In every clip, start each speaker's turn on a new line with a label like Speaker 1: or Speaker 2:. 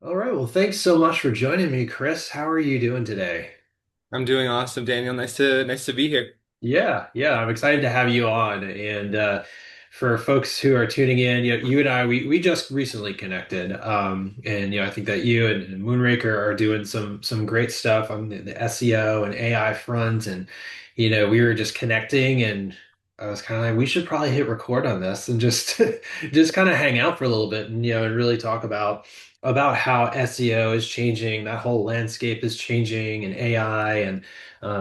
Speaker 1: All right. Well, thanks so much for joining me, Chris. How are you doing today?
Speaker 2: I'm doing awesome, Daniel. Nice to be here.
Speaker 1: Yeah, I'm excited to have you on. And for folks who are tuning in, you and I, we just recently connected. And I think that you and Moonraker are doing some great stuff on the SEO and AI front. And we were just connecting, and I was kind of like, we should probably hit record on this and just just kind of hang out for a little bit, and and really talk about how SEO is changing, that whole landscape is changing, and AI and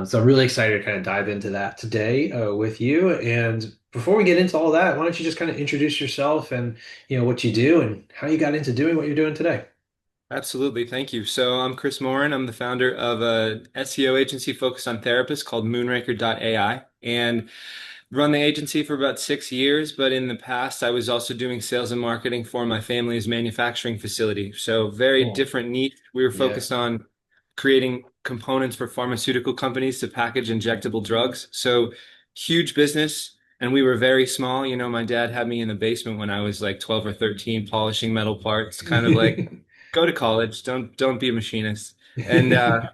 Speaker 1: so I'm really excited to kind of dive into that today with you. And before we get into all that, why don't you just kind of introduce yourself and what you do and how you got into doing what you're doing today?
Speaker 2: Absolutely. Thank you. So I'm Chris Morin. I'm the founder of a SEO agency focused on therapists called Moonraker AI, and run the agency for about 6 years. But in the past, I was also doing sales and marketing for my family's manufacturing facility. So very
Speaker 1: Cool.
Speaker 2: different niche. We were
Speaker 1: Yeah.
Speaker 2: focused on creating components for pharmaceutical companies to package injectable drugs. So huge business. And we were very small. You know, my dad had me in the basement when I was like 12 or 13, polishing metal parts, kind of like go to college, don't be a machinist. And I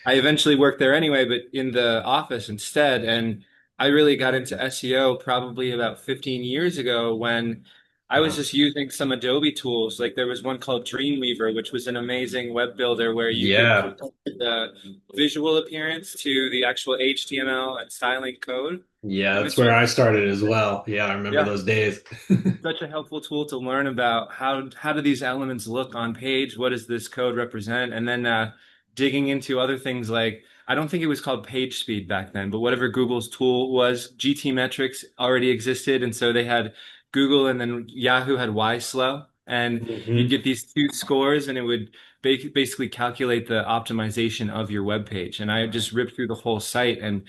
Speaker 2: eventually worked there anyway, but in the office instead. And I really got into SEO probably about 15 years ago when I was
Speaker 1: Wow.
Speaker 2: just using some Adobe tools. Like there was one called Dreamweaver, which was an amazing web builder where you could
Speaker 1: Yeah.
Speaker 2: convert the visual appearance to the actual HTML and styling code.
Speaker 1: Yeah,
Speaker 2: It
Speaker 1: that's
Speaker 2: was
Speaker 1: where
Speaker 2: just,
Speaker 1: I started as well. Yeah, I remember
Speaker 2: yeah,
Speaker 1: those days.
Speaker 2: such a helpful tool to learn about how do these elements look on page? What does this code represent? And then digging into other things like I don't think it was called page speed back then, but whatever Google's tool was, GT metrics already existed, and so they had Google and then Yahoo had Y slow, and you'd
Speaker 1: Hmm.
Speaker 2: get these two scores, and it would basically calculate the optimization of your web page. And I just
Speaker 1: Right.
Speaker 2: ripped through the whole site and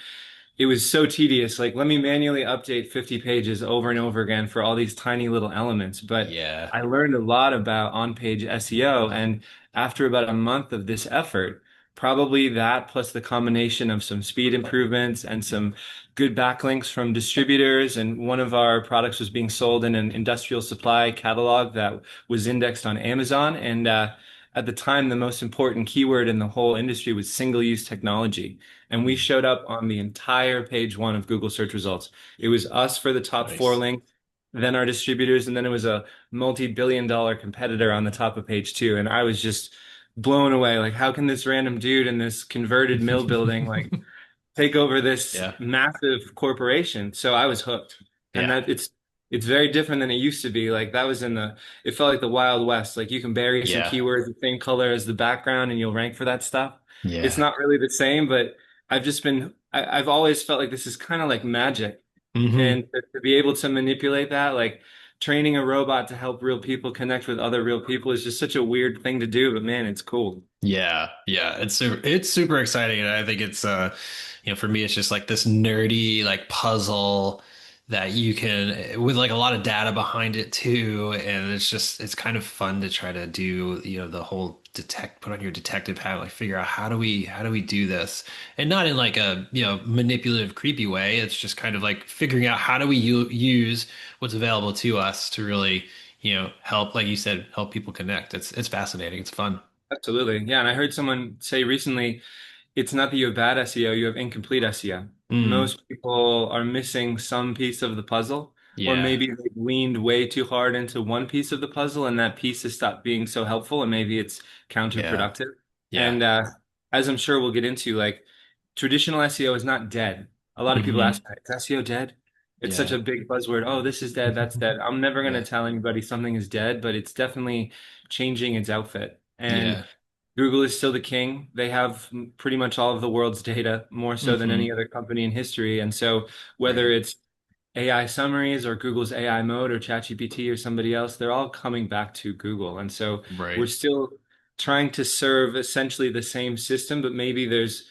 Speaker 2: it was so tedious. Like, let me manually update 50 pages over and over again for all these tiny little elements. But
Speaker 1: Yeah.
Speaker 2: I learned a lot about on-page SEO. And after about a month of this effort, probably that plus the combination of some speed improvements and some good backlinks from distributors. And one of our products was being sold in an industrial supply catalog that was indexed on Amazon. And at the time, the most important keyword in the whole industry was single-use technology. And we
Speaker 1: Mm.
Speaker 2: showed up on the entire page one of Google search results. It was us for the top four
Speaker 1: Nice.
Speaker 2: links, then our distributors, and then it was a multi-billion dollar competitor on the top of page two. And I was just blown away. Like, how can this random dude in this converted mill building like take over this
Speaker 1: Yeah.
Speaker 2: massive corporation? So I was hooked. And
Speaker 1: Yeah.
Speaker 2: that it's very different than it used to be. Like that was in the it felt like the Wild West. Like you can bury some
Speaker 1: Yeah.
Speaker 2: keywords the same color as the background and you'll rank for that stuff. It's
Speaker 1: Yeah.
Speaker 2: not really the same, but I've always felt like this is kind of like magic.
Speaker 1: Hmm.
Speaker 2: And to be able to manipulate that, like training a robot to help real people connect with other real people is just such a weird thing to do, but man, it's cool.
Speaker 1: Yeah, it's super exciting, and I think it's for me it's just like this nerdy like puzzle that you can with like a lot of data behind it too, and it's kind of fun to try to do the whole put on your detective hat, like figure out how do we do this, and not in like a manipulative creepy way. It's just kind of like figuring out how do we use what's available to us to really help, like you said, help people connect. It's fascinating. It's fun.
Speaker 2: Absolutely. Yeah, and I heard someone say recently it's not that you have bad SEO, you have incomplete SEO.
Speaker 1: Mm.
Speaker 2: Most people are missing some piece of the puzzle, or
Speaker 1: Yeah.
Speaker 2: maybe they leaned way too hard into one piece of the puzzle and that piece has stopped being so helpful and maybe it's
Speaker 1: Yeah.
Speaker 2: counterproductive.
Speaker 1: Yeah.
Speaker 2: And as I'm sure we'll get into, like traditional SEO is not dead. A lot of people
Speaker 1: Hmm.
Speaker 2: ask, is SEO dead? It's such
Speaker 1: Yeah.
Speaker 2: a big buzzword. Oh, this is dead, that's dead. I'm never going to
Speaker 1: Yeah.
Speaker 2: tell anybody something is dead, but it's definitely changing its outfit. And
Speaker 1: Yeah.
Speaker 2: Google is still the king. They have pretty much all of the world's data, more so than any
Speaker 1: Hmm.
Speaker 2: other company in history. And so, whether
Speaker 1: Right.
Speaker 2: it's AI summaries or Google's AI mode or ChatGPT or somebody else, they're all coming back to Google. And so, we're
Speaker 1: Right.
Speaker 2: still trying to serve essentially the same system, but maybe there's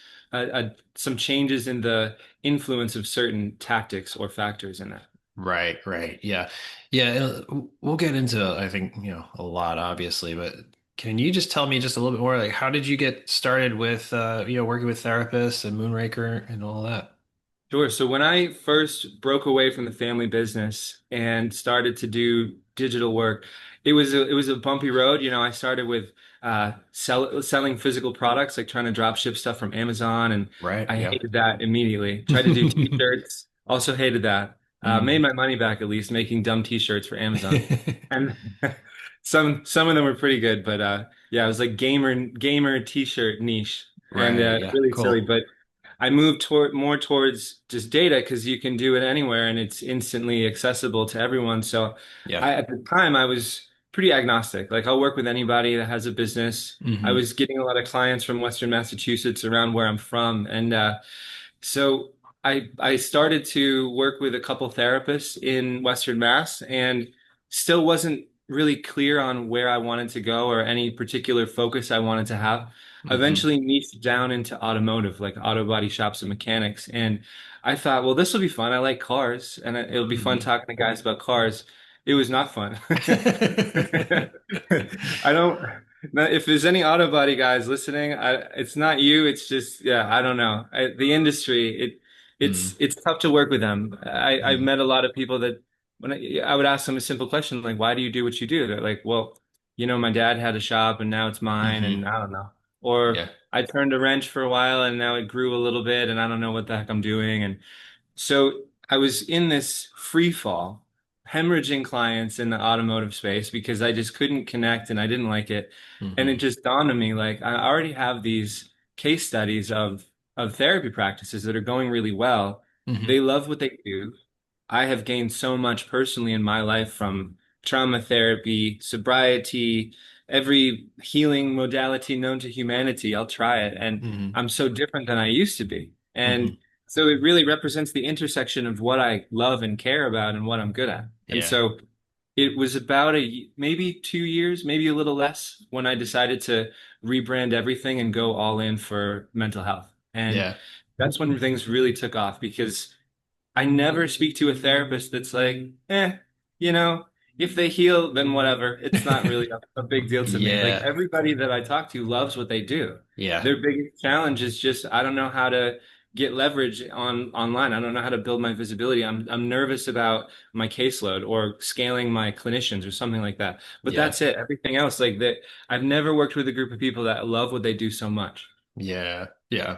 Speaker 2: some changes in the influence of certain tactics or factors in that.
Speaker 1: Right. Right. Yeah. Yeah. We'll get into, I think, a lot, obviously, but can you just tell me just a little bit more, like, how did you get started with, working with therapists and Moonraker and all that?
Speaker 2: Sure. So when I first broke away from the family business and started to do digital work. It was a bumpy road. I started with selling physical products, like trying to drop ship stuff from Amazon, and
Speaker 1: Right.
Speaker 2: I
Speaker 1: Yeah.
Speaker 2: hated that immediately. Tried to do t-shirts, also hated that. Made
Speaker 1: Mm.
Speaker 2: my money back at least making dumb t-shirts for Amazon, and some of them were pretty good, but yeah, it was like gamer t-shirt niche, and
Speaker 1: Right. Yeah.
Speaker 2: really silly.
Speaker 1: Cool.
Speaker 2: But I moved more towards just data because you can do it anywhere and it's instantly accessible to everyone. So
Speaker 1: Yeah.
Speaker 2: at the time I was pretty agnostic. Like I'll work with anybody that has a business. I
Speaker 1: Hmm.
Speaker 2: was getting a lot of clients from Western Massachusetts around where I'm from, and so I started to work with a couple therapists in Western Mass and still wasn't really clear on where I wanted to go or any particular focus I wanted to have.
Speaker 1: Hmm.
Speaker 2: Eventually niched down into automotive, like auto body shops and mechanics. And I thought, well, this will be fun. I like cars and it'll be fun
Speaker 1: Hmm.
Speaker 2: talking to guys about cars. It was not fun. I don't. Now, if there's any auto body guys listening, it's not you. It's just, yeah, I don't know. The industry,
Speaker 1: Mm.
Speaker 2: it's tough to work with them. I've
Speaker 1: Mm.
Speaker 2: met a lot of people that when I would ask them a simple question like, "Why do you do what you do?" They're like, "Well, my dad had a shop and now it's mine,
Speaker 1: Hmm.
Speaker 2: and I don't know." Or
Speaker 1: Yeah.
Speaker 2: I turned a wrench for a while and now it grew a little bit, and I don't know what the heck I'm doing. And so I was in this free fall, hemorrhaging clients in the automotive space because I just couldn't connect and I didn't like it. And it
Speaker 1: Hmm.
Speaker 2: just dawned on me like I already have these case studies of therapy practices that are going really well.
Speaker 1: Hmm.
Speaker 2: They love what they do. I have gained so much personally in my life from trauma therapy, sobriety, every healing modality known to humanity. I'll try it. And
Speaker 1: Hmm.
Speaker 2: I'm so different than I used to be.
Speaker 1: Hmm.
Speaker 2: And so it really represents the intersection of what I love and care about and what I'm good at. And
Speaker 1: Yeah.
Speaker 2: so it was about maybe 2 years, maybe a little less, when I decided to rebrand everything and go all in for mental health. And
Speaker 1: Yeah.
Speaker 2: that's when things really took off because I never speak to a therapist that's like, you know, if they heal, then whatever. It's not really a big deal to me. Like
Speaker 1: Yeah.
Speaker 2: everybody that I talk to loves what they do.
Speaker 1: Yeah.
Speaker 2: Their biggest challenge is just I don't know how to get leverage online. I don't know how to build my visibility. I'm nervous about my caseload or scaling my clinicians or something like that. But
Speaker 1: Yeah.
Speaker 2: that's it. Everything else, like that, I've never worked with a group of people that love what they do so much.
Speaker 1: Yeah. Yeah.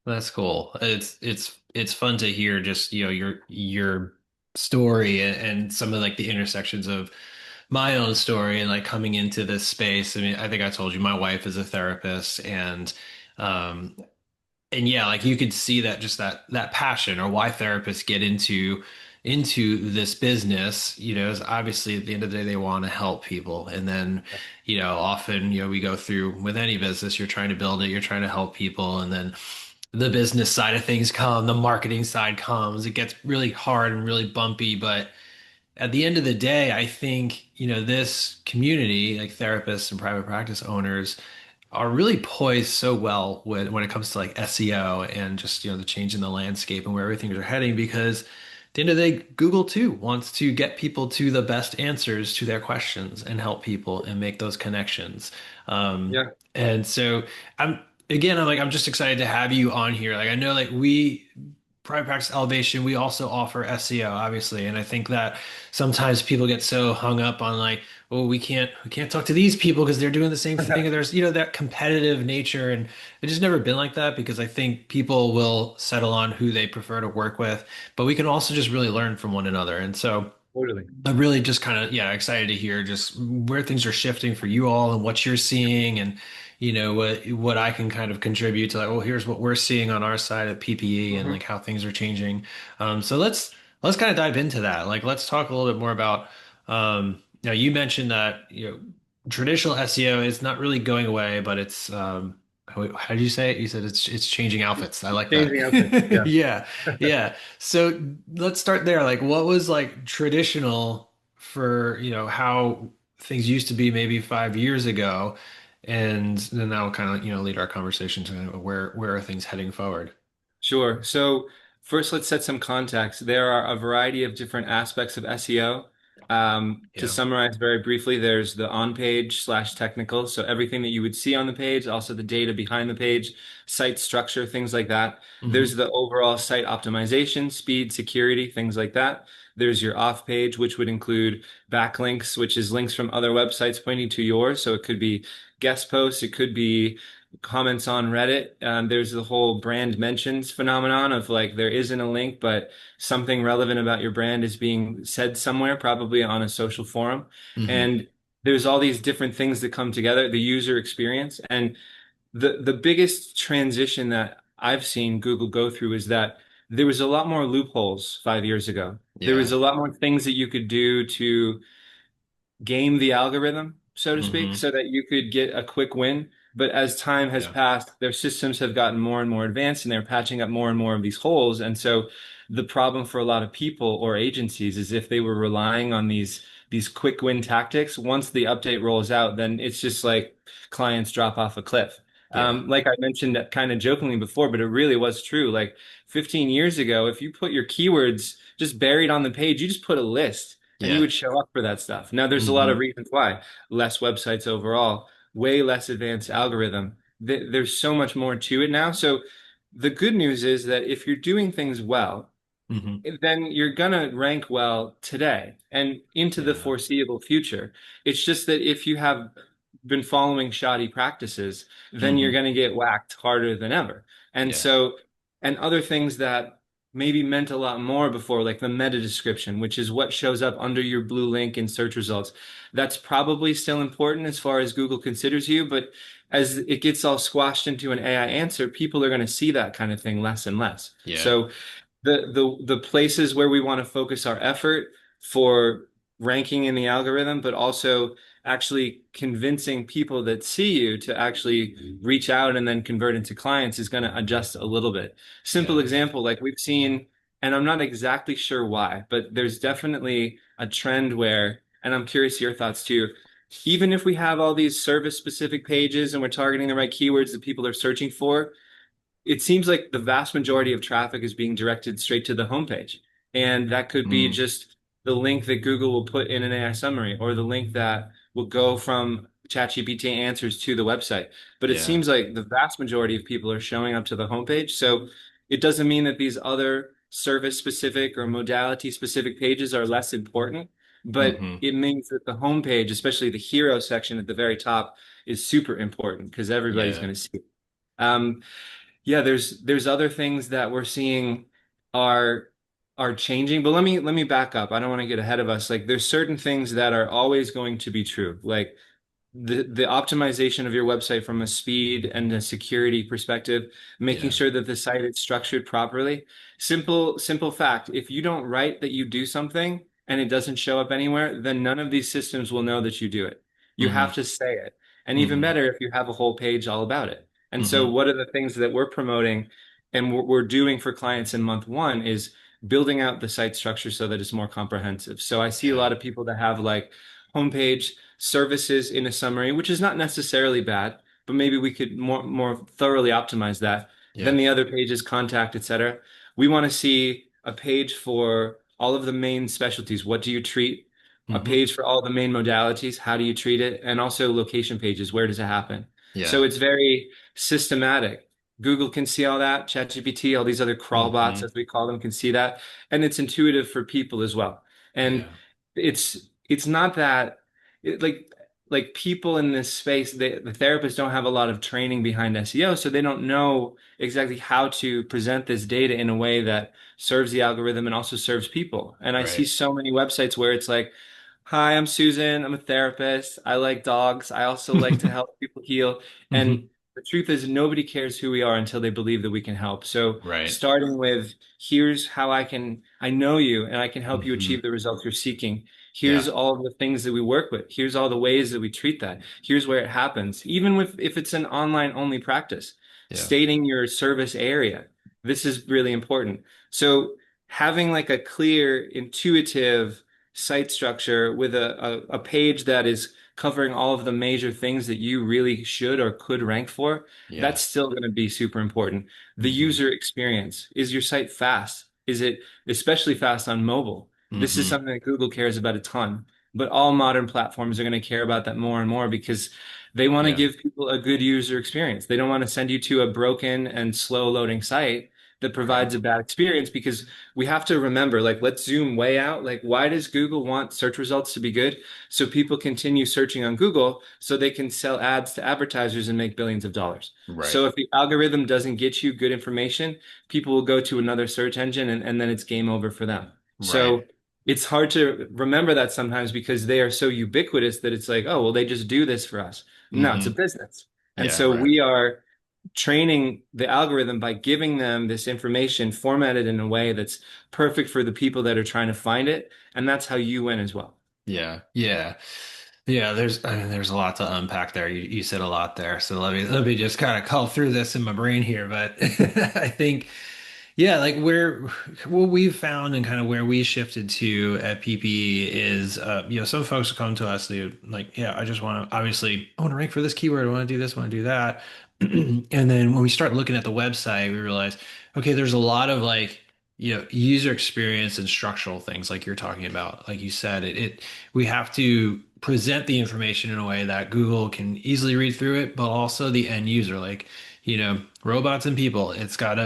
Speaker 1: That's cool. It's fun to hear just, your story and some of like the intersections of my own story and like coming into this space. I mean, I think I told you my wife is a therapist um and yeah, like you could see that just that passion or why therapists get into this business, is obviously at the end of the day they want to help people. And then, often, we go through with any business, you're trying to build it, you're trying to help people, and then the business side of things come, the marketing side comes. It gets really hard and really bumpy, but at the end of the day, I think, this community, like therapists and private practice owners, are really poised so well when it comes to like SEO and just, the change in the landscape and where everything are heading because at the end of the day, Google too wants to get people to the best answers to their questions and help people and make those connections. Um,
Speaker 2: Yeah.
Speaker 1: and so I'm just excited to have you on here. Like I know like we private practice elevation, we also offer SEO, obviously. And I think that sometimes people get so hung up on like, oh, we can't talk to these people because they're doing the same thing. And there's, that competitive nature. And it's just never been like that because I think people will settle on who they prefer to work with, but we can also just really learn from one another. And so
Speaker 2: Totally.
Speaker 1: I'm really just kind of, yeah, excited to hear just where things are shifting for you all and what you're seeing and what I can kind of contribute to like, oh, here's what we're seeing on our side of PPE and like
Speaker 2: Mhm.
Speaker 1: how things are changing. So let's kind of dive into that. Like let's talk a little bit more about you mentioned that traditional SEO is not really going away, but it's how did you say it? You said it's changing outfits. I like that.
Speaker 2: Changing outfits. Yeah.
Speaker 1: Yeah. Yeah. So let's start there. Like, what was like traditional for, how things used to be maybe 5 years ago, and then that will kind of, lead our conversation to kind of where are things heading forward?
Speaker 2: Sure. So first, let's set some context. There are a variety of different aspects of SEO. To
Speaker 1: Yeah.
Speaker 2: summarize very briefly, there's the on-page slash technical. So everything that you would see on the page, also the data behind the page, site structure, things like that. There's
Speaker 1: Hmm.
Speaker 2: the overall site optimization, speed, security, things like that. There's your off-page, which would include backlinks, which is links from other websites pointing to yours. So it could be guest posts, it could be comments on Reddit. There's the whole brand mentions phenomenon of like there isn't a link, but something relevant about your brand is being said somewhere, probably on a social forum.
Speaker 1: Hmm.
Speaker 2: And there's all these different things that come together, the user experience. And the biggest transition that I've seen Google go through is that there was a lot more loopholes 5 years ago. There was
Speaker 1: Yeah.
Speaker 2: a lot more things that you could do to game the algorithm, so to speak,
Speaker 1: Hmm.
Speaker 2: so that you could get a quick win. But as time has
Speaker 1: Yeah.
Speaker 2: passed, their systems have gotten more and more advanced and they're patching up more and more of these holes. And so the problem for a lot of people or agencies is if they were relying on these quick win tactics, once the update rolls out, then it's just like clients drop off a cliff.
Speaker 1: Yeah.
Speaker 2: Like I mentioned kind of jokingly before, but it really was true. Like 15 years ago, if you put your keywords just buried on the page, you just put a list and you
Speaker 1: Yeah.
Speaker 2: would show up for that stuff. Now, there's a lot of
Speaker 1: Hmm.
Speaker 2: reasons why. Less websites overall, way less advanced algorithm. There's so much more to it now. So the good news is that if you're doing things well,
Speaker 1: Hmm.
Speaker 2: then you're gonna rank well today and into the
Speaker 1: Yeah.
Speaker 2: foreseeable future. It's just that if you have been following shoddy practices, then you're
Speaker 1: Hmm.
Speaker 2: gonna get whacked harder than ever. And
Speaker 1: Yeah.
Speaker 2: so, and other things that maybe meant a lot more before, like the meta description, which is what shows up under your blue link in search results. That's probably still important as far as Google considers you, but as it gets all squashed into an AI answer, people are going to see that kind of thing less and less.
Speaker 1: Yeah.
Speaker 2: So the places where we want to focus our effort for ranking in the algorithm, but also actually convincing people that see you to actually reach out and then convert into clients is going to adjust a little bit. Simple
Speaker 1: Yeah.
Speaker 2: example, like we've seen, and I'm not exactly sure why, but there's definitely a trend where, and I'm curious your thoughts too. Even if we have all these service specific pages and we're targeting the right keywords that people are searching for, it seems like the vast majority of traffic is being directed straight to the homepage. And that could be
Speaker 1: Mm.
Speaker 2: just the link that Google will put in an AI summary or the link that will go from ChatGPT answers to the website. But it
Speaker 1: Yeah.
Speaker 2: seems like the vast majority of people are showing up to the homepage. So it doesn't mean that these other service specific or modality specific pages are less important, but
Speaker 1: Hmm.
Speaker 2: it means that the homepage, especially the hero section at the very top, is super important because everybody's
Speaker 1: Yeah.
Speaker 2: going to see it. Um, yeah, there's other things that we're seeing are are changing, but let me back up. I don't want to get ahead of us. Like there's certain things that are always going to be true. Like the optimization of your website from a speed and a security perspective, making
Speaker 1: Yeah.
Speaker 2: sure that the site is structured properly. Simple fact, if you don't write that you do something and it doesn't show up anywhere, then none of these systems will know that you do it. You
Speaker 1: Hmm.
Speaker 2: have to say it. And even
Speaker 1: Hmm.
Speaker 2: better if you have a whole page all about it. And so
Speaker 1: Hmm.
Speaker 2: what are the things that we're promoting and we're doing for clients in month one is building out the site structure so that it's more comprehensive. So I see a
Speaker 1: Yeah.
Speaker 2: lot of people that have like homepage services in a summary, which is not necessarily bad, but maybe we could more thoroughly optimize that. Then
Speaker 1: Yeah.
Speaker 2: the other pages, contact, etc. We want to see a page for all of the main specialties. What do you treat? A
Speaker 1: Hmm.
Speaker 2: page for all the main modalities. How do you treat it? And also location pages. Where does it happen? So
Speaker 1: Yeah.
Speaker 2: it's very systematic. Google can see all that. ChatGPT, all these other crawl bots,
Speaker 1: Hmm.
Speaker 2: as we call them, can see that. And it's intuitive for people as well. And
Speaker 1: Yeah.
Speaker 2: it's not that it, like people in this space, the therapists don't have a lot of training behind SEO, so they don't know exactly how to present this data in a way that serves the algorithm and also serves people. And I see
Speaker 1: Right.
Speaker 2: so many websites where it's like, "Hi, I'm Susan. I'm a therapist. I like dogs. I also like to help people heal."
Speaker 1: Hmm.
Speaker 2: And the truth is, nobody cares who we are until they believe that we can help. So
Speaker 1: Right.
Speaker 2: starting with, here's how I know you and I can help you
Speaker 1: Hmm.
Speaker 2: achieve the results you're seeking. Here's
Speaker 1: Yeah.
Speaker 2: all the things that we work with. Here's all the ways that we treat that. Here's where it happens. Even with if it's an online only practice,
Speaker 1: Yeah.
Speaker 2: stating your service area. This is really important. So having like a clear, intuitive site structure with a page that is covering all of the major things that you really should or could rank for,
Speaker 1: Yeah.
Speaker 2: that's still going to be super important. The
Speaker 1: Hmm.
Speaker 2: user experience. Is your site fast? Is it especially fast on mobile? This is
Speaker 1: Hmm.
Speaker 2: something that Google cares about a ton. But all modern platforms are going to care about that more and more because they want to
Speaker 1: Yeah.
Speaker 2: give people a good user experience. They don't want to send you to a broken and slow loading site that
Speaker 1: Right.
Speaker 2: provides a bad experience because we have to remember, like, let's zoom way out. Like, why does Google want search results to be good? So people continue searching on Google so they can sell ads to advertisers and make billions of dollars.
Speaker 1: Right.
Speaker 2: So if the algorithm doesn't get you good information, people will go to another search engine and then it's game over for them.
Speaker 1: Right.
Speaker 2: So it's hard to remember that sometimes because they are so ubiquitous that it's like, oh, well, they just do this for us. No, it's a
Speaker 1: Hmm.
Speaker 2: business. And
Speaker 1: Yeah.
Speaker 2: so
Speaker 1: Right.
Speaker 2: we are training the algorithm by giving them this information formatted in a way that's perfect for the people that are trying to find it. And that's how you win as well.
Speaker 1: Yeah. Yeah. Yeah, I mean, there's a lot to unpack there. You said a lot there. So let me just kind of cull through this in my brain here. But I think, yeah, like what we've found and kind of where we shifted to at PPE is, some folks come to us, they like, yeah, I just want to, obviously, I want to rank for this keyword. I want to do this, I want to do that. And then when we start looking at the website, we realize, okay, there's a lot of like, user experience and structural things like you're talking about. Like you said, we have to present the information in a way that Google can easily read through it, but also the end user, like, robots and people.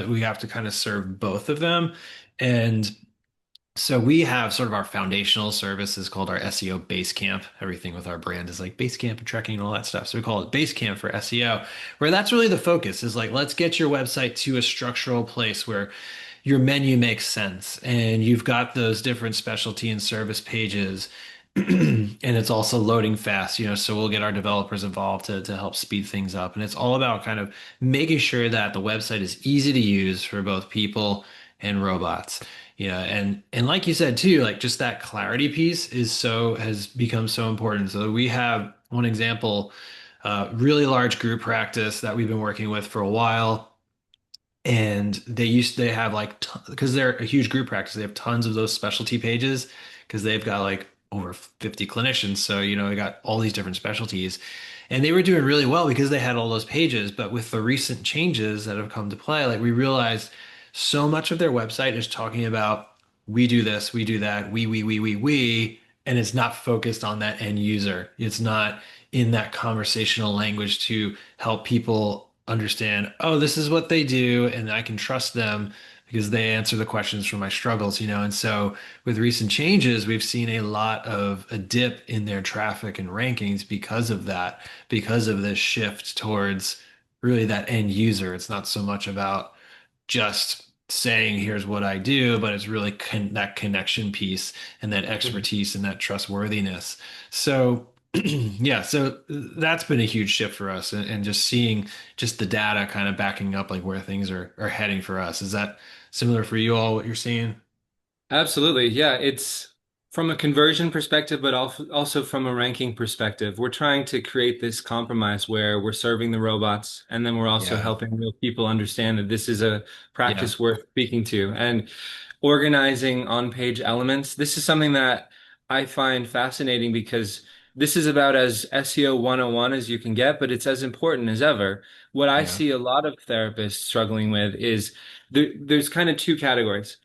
Speaker 1: We have to kind of serve both of them. And so we have sort of our foundational services called our SEO Basecamp. Everything with our brand is like Basecamp and tracking and all that stuff. So we call it Basecamp for SEO, where that's really the focus is like, let's get your website to a structural place where your menu makes sense and you've got those different specialty and service pages and it's also loading fast, so we'll get our developers involved to help speed things up. And it's all about kind of making sure that the website is easy to use for both people and robots. And like you said too, like just that clarity piece has become so important. So we have one example, really large group practice that we've been working with for a while and they have like because they're a huge group practice, they have tons of those specialty pages because they've got like over 50 clinicians, so they got all these different specialties, and they were doing really well because they had all those pages. But with the recent changes that have come to play, like we realized so much of their website is talking about we do this, we do that, we, and it's not focused on that end user. It's not in that conversational language to help people understand, oh, this is what they do, and I can trust them because they answer the questions for my struggles. And so with recent changes, we've seen a lot of a dip in their traffic and rankings because of that, because of this shift towards really that end user. It's not so much about just saying, here's what I do, but it's really that connection piece and that
Speaker 2: Mhm.
Speaker 1: expertise and that trustworthiness. So, yeah, so that's been a huge shift for us and just seeing just the data kind of backing up like where things are heading for us. Is that similar for you all, what you're seeing?
Speaker 2: Absolutely. Yeah, it's from a conversion perspective, but also from a ranking perspective. We're trying to create this compromise where we're serving the robots and then we're also
Speaker 1: Yeah.
Speaker 2: helping real people understand that this is a
Speaker 1: Yeah.
Speaker 2: practice worth speaking to. And organizing on-page elements, this is something that I find fascinating because this is about as SEO 101 as you can get, but it's as important as ever. What I
Speaker 1: Yeah.
Speaker 2: see a lot of therapists struggling with is there's kind of two categories.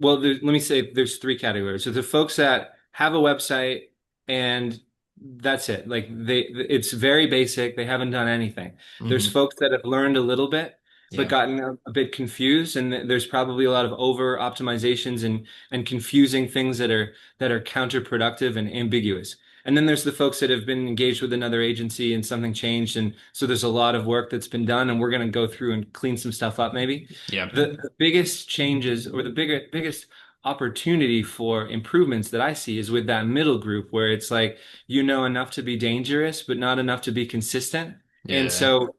Speaker 2: Well, let me say there's three categories. So the folks that have a website and that's it. Like it's very basic. They haven't done anything. There's
Speaker 1: Hmm.
Speaker 2: folks that have learned a little bit, but
Speaker 1: Yeah.
Speaker 2: gotten a bit confused, and there's probably a lot of over optimizations and confusing things that are counterproductive and ambiguous. And then there's the folks that have been engaged with another agency and something changed, and so there's a lot of work that's been done, and we're going to go through and clean some stuff up maybe.
Speaker 1: Yeah.
Speaker 2: The biggest changes or the biggest opportunity for improvements that I see is with that middle group where it's like you know enough to be dangerous, but not enough to be consistent. And
Speaker 1: Yeah.
Speaker 2: so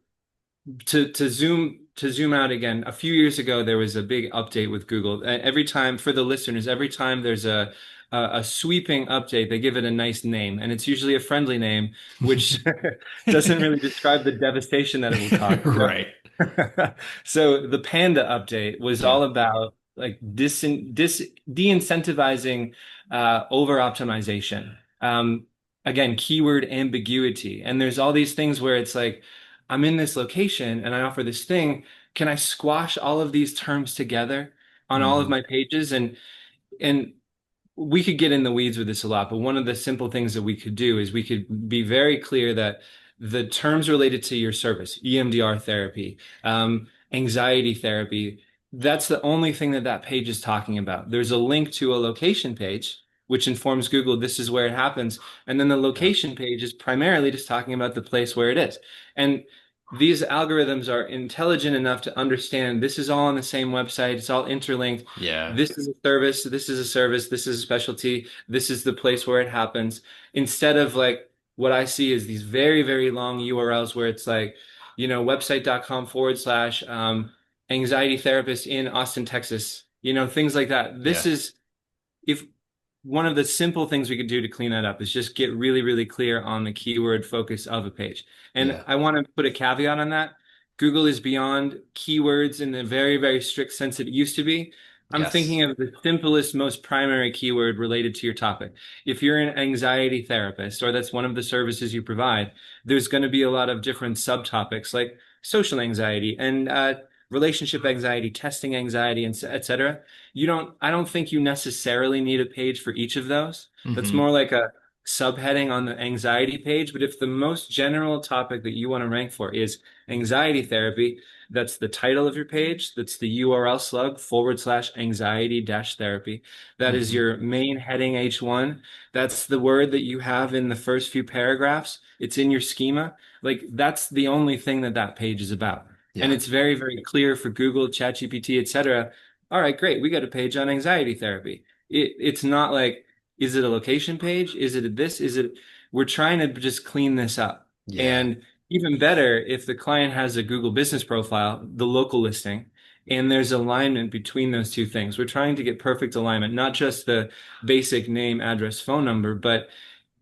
Speaker 2: to zoom out again, a few years ago there was a big update with Google. Every time for the listeners, every time there's a sweeping update, they give it a nice name, and it's usually a friendly name, which doesn't really describe the devastation that it will cause.
Speaker 1: Right.
Speaker 2: So the Panda update was
Speaker 1: Yeah.
Speaker 2: all about like de-incentivizing over optimization. Again, keyword ambiguity. And there's all these things where it's like, I'm in this location and I offer this thing. Can I squash all of these terms together on all of
Speaker 1: Hmm.
Speaker 2: my pages? And we could get in the weeds with this a lot, but one of the simple things that we could do is we could be very clear that the terms related to your service, EMDR therapy, anxiety therapy, that's the only thing that that page is talking about. There's a link to a location page, which informs Google this is where it happens. And then the
Speaker 1: Yeah.
Speaker 2: location page is primarily just talking about the place where it is. And these algorithms are intelligent enough to understand this is all on the same website. It's all interlinked.
Speaker 1: Yeah.
Speaker 2: This is a service. This is a service. This is a specialty. This is the place where it happens. Instead of like what I see is these very, very long URLs where it's like, website.com/, anxiety therapist in Austin, Texas, things like that. This
Speaker 1: Yeah.
Speaker 2: is if one of the simple things we could do to clean that up is just get really, really clear on the keyword focus of a page. And
Speaker 1: Yeah.
Speaker 2: I want to put a caveat on that. Google is beyond keywords in the very, very strict sense it used to be. I'm thinking
Speaker 1: Yes.
Speaker 2: of the simplest, most primary keyword related to your topic. If you're an anxiety therapist, or that's one of the services you provide, there's going to be a lot of different subtopics like social anxiety and relationship anxiety, testing anxiety, and et cetera. I don't think you necessarily need a page for each of those. That's
Speaker 1: Hmm.
Speaker 2: more like a subheading on the anxiety page. But if the most general topic that you want to rank for is anxiety therapy, that's the title of your page. That's the URL slug /anxiety dash therapy. That is
Speaker 1: Hmm.
Speaker 2: your main heading H1. That's the word that you have in the first few paragraphs. It's in your schema. Like that's the only thing that that page is about. And
Speaker 1: Yeah.
Speaker 2: it's very, very clear for Google, ChatGPT, etc. All right, great. We got a page on anxiety therapy. It's not like, is it a location page? Is it this? We're trying to just clean this up.
Speaker 1: Yeah.
Speaker 2: And even better, if the client has a Google business profile, the local listing, and there's alignment between those two things. We're trying to get perfect alignment, not just the basic name, address, phone number, but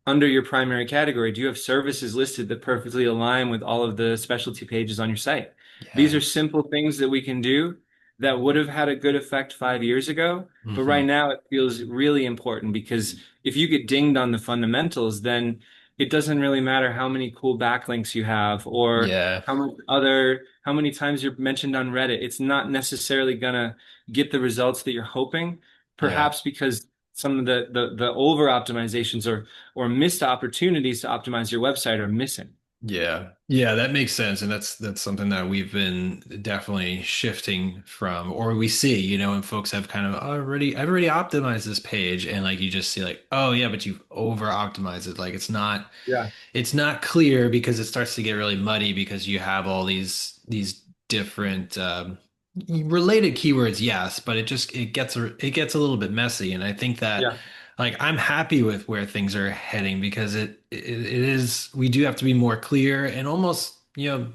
Speaker 2: under your primary category, do you have services listed that perfectly align with all of the specialty pages on your site? These
Speaker 1: Yeah.
Speaker 2: are simple things that we can do that would have had a good effect 5 years ago. But right
Speaker 1: Hmm.
Speaker 2: now, it feels really important because if you get dinged on the fundamentals, then it doesn't really matter how many cool backlinks you have or
Speaker 1: Yeah.
Speaker 2: how many times you're mentioned on Reddit. It's not necessarily gonna get the results that you're hoping,
Speaker 1: Yeah.
Speaker 2: perhaps because some of the over optimizations or missed opportunities to optimize your website are missing.
Speaker 1: Yeah. Yeah, that makes sense. And that's something that we've been definitely shifting from, or we see, and folks have kind of I've already optimized this page. And like you just see like, oh yeah, but you've over optimized it. Like
Speaker 2: Yeah,
Speaker 1: it's not clear because it starts to get really muddy because you have all these different related keywords, yes, but it gets a little bit messy, and I think that
Speaker 2: yeah,
Speaker 1: like I'm happy with where things are heading because it is we do have to be more clear and almost